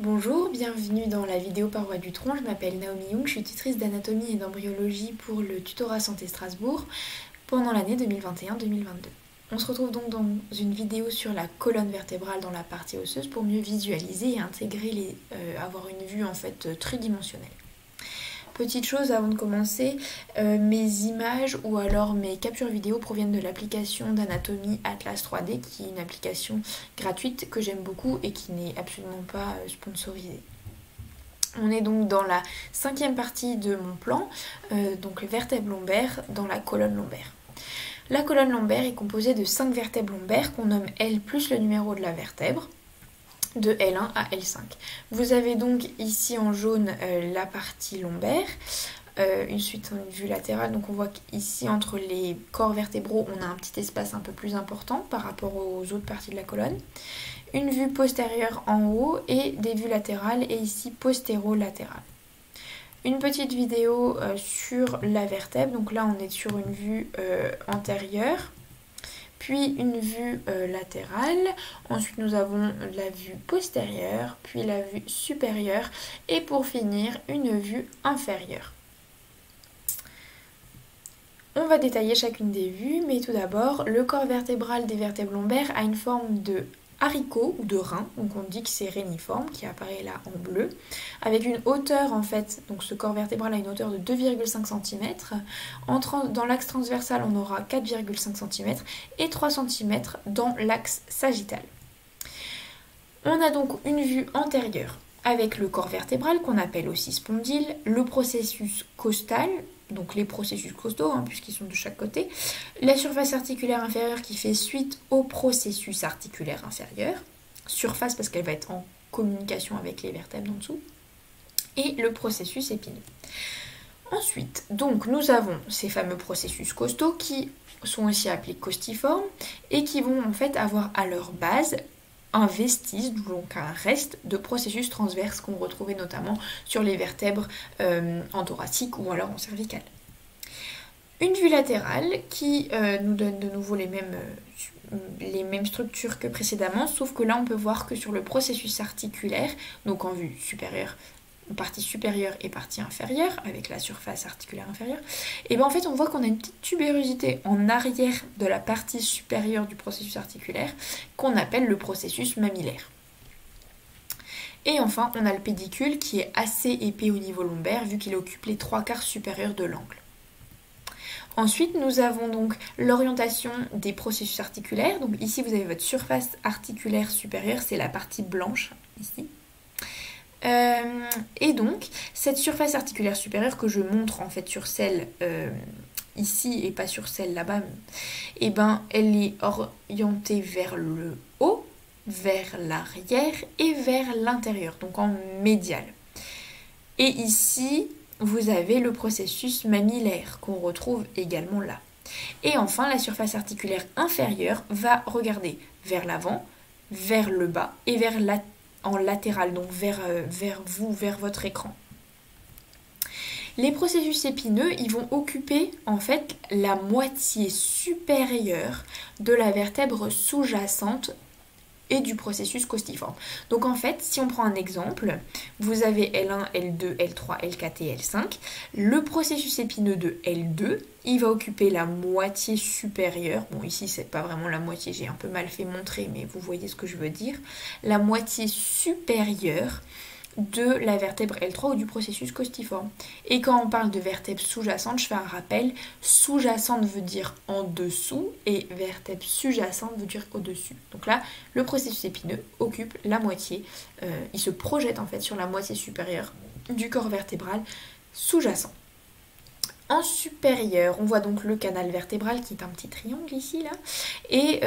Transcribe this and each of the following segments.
Bonjour, bienvenue dans la vidéo Parois du tronc. Je m'appelle Naomi Young, je suis tutrice d'anatomie et d'embryologie pour le tutorat santé Strasbourg pendant l'année 2021-2022. On se retrouve donc dans une vidéo sur la colonne vertébrale dans la partie osseuse pour mieux visualiser et intégrer avoir une vue en fait tridimensionnelle. Petite chose avant de commencer, mes images ou alors mes captures vidéo proviennent de l'application d'anatomie Atlas 3D qui est une application gratuite que j'aime beaucoup et qui n'est absolument pas sponsorisée. On est donc dans la 5e partie de mon plan, donc les vertèbres lombaires dans la colonne lombaire. La colonne lombaire est composée de 5 vertèbres lombaires qu'on nomme L plus le numéro de la vertèbre, de L1 à L5. Vous avez donc ici en jaune la partie lombaire, ensuite une vue latérale, donc on voit qu'ici entre les corps vertébraux on a un petit espace un peu plus important par rapport aux autres parties de la colonne. Une vue postérieure en haut et des vues latérales et ici postéro-latérale. Une petite vidéo sur la vertèbre, donc là on est sur une vue antérieure, puis une vue latérale, ensuite nous avons la vue postérieure, puis la vue supérieure et pour finir une vue inférieure. On va détailler chacune des vues, mais tout d'abord le corps vertébral des vertèbres lombaires a une forme de haricot ou de rein, donc on dit que c'est réniforme qui apparaît là en bleu, avec une hauteur en fait, donc ce corps vertébral a une hauteur de 2,5 cm, dans l'axe transversal on aura 4,5 cm et 3 cm dans l'axe sagittal. On a donc une vue antérieure avec le corps vertébral qu'on appelle aussi spondyle, le processus costal, donc les processus costaux puisqu'ils sont de chaque côté, la surface articulaire inférieure qui fait suite au processus articulaire inférieur, surface parce qu'elle va être en communication avec les vertèbres en dessous, et le processus épineux. Ensuite, donc nous avons ces fameux processus costaux qui sont aussi appelés costiformes et qui vont en fait avoir à leur base un vestige, donc un reste de processus transverses qu'on retrouvait notamment sur les vertèbres en thoracique ou alors en cervicale. Une vue latérale qui nous donne de nouveau les mêmes structures que précédemment, sauf que là on peut voir que sur le processus articulaire, donc en vue supérieure, partie supérieure et partie inférieure, avec la surface articulaire inférieure, et bien en fait on voit qu'on a une petite tubérosité en arrière de la partie supérieure du processus articulaire qu'on appelle le processus mammillaire. Et enfin on a le pédicule qui est assez épais au niveau lombaire vu qu'il occupe les 3/4 supérieurs de l'angle. Ensuite, nous avons donc l'orientation des processus articulaires. Donc ici, vous avez votre surface articulaire supérieure, c'est la partie blanche, ici. Et donc, cette surface articulaire supérieure que je montre en fait sur celle ici et pas sur celle là-bas, et ben, elle est orientée vers le haut, vers l'arrière et vers l'intérieur, donc en médial. Et ici, vous avez le processus mammillaire qu'on retrouve également là. Et enfin, la surface articulaire inférieure va regarder vers l'avant, vers le bas et en latéral, donc vers vous, vers votre écran. Les processus épineux, ils vont occuper en fait la moitié supérieure de la vertèbre sous-jacente et du processus costiforme. Donc en fait, si on prend un exemple, vous avez L1, L2, L3, L4 et L5. Le processus épineux de L2, il va occuper la moitié supérieure. Bon, ici, c'est pas vraiment la moitié, j'ai un peu mal fait montrer, mais vous voyez ce que je veux dire. La moitié supérieure de la vertèbre L3 ou du processus costiforme. Et quand on parle de vertèbre sous-jacente, je fais un rappel, sous-jacente veut dire en dessous et vertèbre sous-jacente veut dire au-dessus. Donc là, le processus épineux occupe la moitié, il se projette en fait sur la moitié supérieure du corps vertébral sous-jacent. En supérieur, on voit donc le canal vertébral qui est un petit triangle ici, là. Et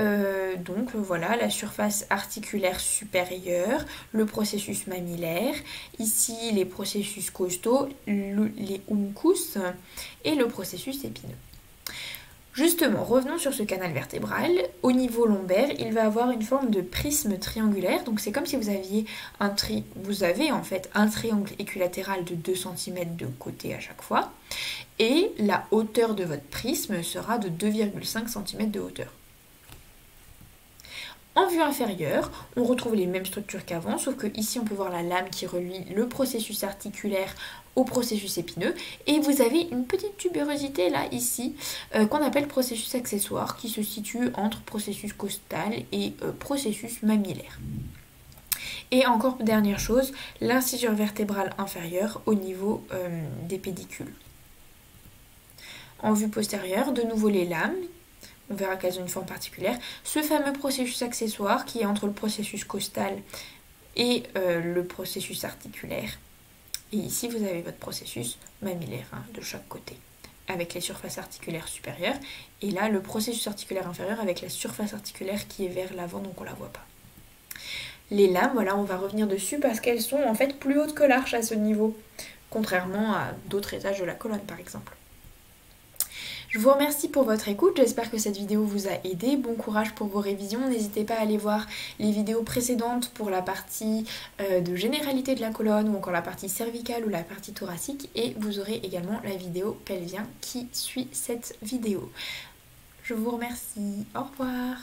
donc voilà, la surface articulaire supérieure, le processus mammillaire, ici les processus costaux, les uncus et le processus épineux. Justement, revenons sur ce canal vertébral. Au niveau lombaire, il va avoir une forme de prisme triangulaire. Donc c'est comme si vous aviez vous avez en fait un triangle équilatéral de 2 cm de côté à chaque fois. Et la hauteur de votre prisme sera de 2,5 cm de hauteur. En vue inférieure, on retrouve les mêmes structures qu'avant, sauf que ici on peut voir la lame qui relie le processus articulaire au processus épineux. Et vous avez une petite tubérosité là, ici, qu'on appelle processus accessoire, qui se situe entre processus costal et processus mammillaire. Et encore dernière chose, l'incisure vertébrale inférieure au niveau des pédicules. En vue postérieure, de nouveau les lames. On verra qu'elles ont une forme particulière. Ce fameux processus accessoire qui est entre le processus costal et le processus articulaire. Et ici, vous avez votre processus mammillaire de chaque côté, avec les surfaces articulaires supérieures. Et là, le processus articulaire inférieur avec la surface articulaire qui est vers l'avant, donc on ne la voit pas. Les lames, voilà, on va revenir dessus parce qu'elles sont en fait plus hautes que l'arche à ce niveau, contrairement à d'autres étages de la colonne par exemple. Je vous remercie pour votre écoute, j'espère que cette vidéo vous a aidé. Bon courage pour vos révisions, n'hésitez pas à aller voir les vidéos précédentes pour la partie de généralité de la colonne ou encore la partie cervicale ou la partie thoracique et vous aurez également la vidéo pelvien qui suit cette vidéo. Je vous remercie, au revoir.